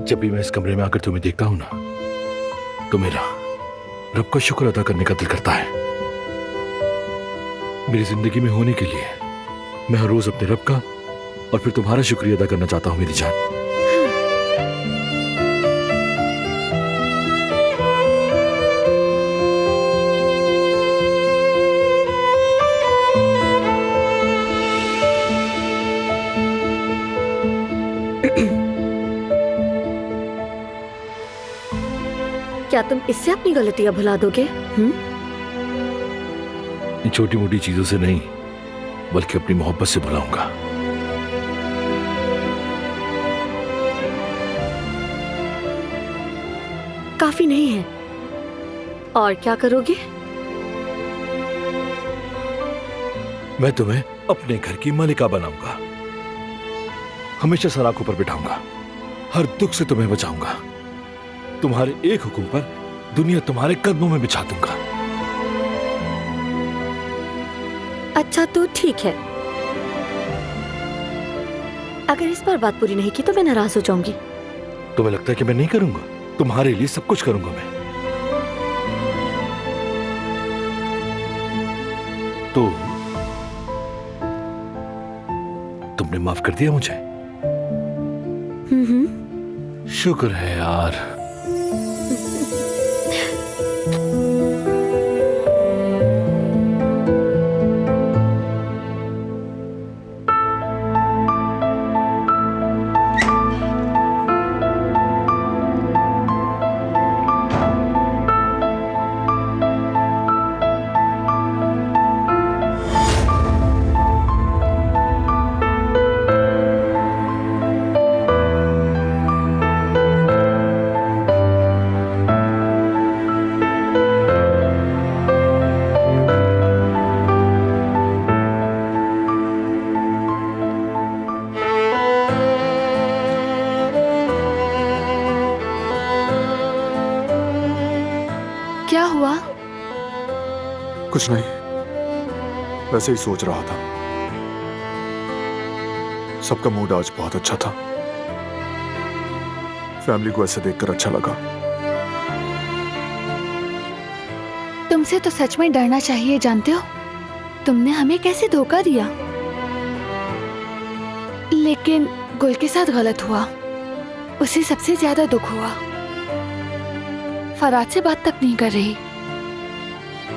जब भी मैं इस कमरे में आकर तुम्हें देखता हूं ना, तो मेरा रब का शुक्र अदा करने का दिल करता है। मेरी जिंदगी में होने के लिए मैं हर रोज अपने रब का और फिर तुम्हारा शुक्रिया अदा करना चाहता हूं मेरी जान। क्या तुम इससे अपनी गलतियां भुला दोगे? इन छोटी मोटी चीजों से नहीं, बल्कि अपनी मोहब्बत से भुलाऊंगा। काफी नहीं है, और क्या करोगे? मैं तुम्हें अपने घर की मालिका बनाऊंगा, हमेशा सर आंखों पर बिठाऊंगा, हर दुख से तुम्हें बचाऊंगा, तुम्हारे एक हुक्म पर दुनिया तुम्हारे कदमों में बिछा दूंगा। अच्छा तो ठीक है, अगर इस बार बात पूरी नहीं की तो मैं नाराज हो जाऊंगी। तुम्हें लगता है कि मैं नहीं करूंगा? तुम्हारे लिए सब कुछ करूंगा मैं। तो तुमने माफ कर दिया मुझे? शुक्र है यार। क्या हुआ? कुछ नहीं, वैसे ही सोच रहा था। सबका मूड आज बहुत अच्छा था। फैमिली को ऐसे देखकर अच्छा लगा। तुमसे तो सच में डरना चाहिए, जानते हो? तुमने हमें कैसे धोखा दिया। लेकिन गुल के साथ गलत हुआ, उसे सबसे ज्यादा दुख हुआ। फराज से बात तक नहीं कर रही।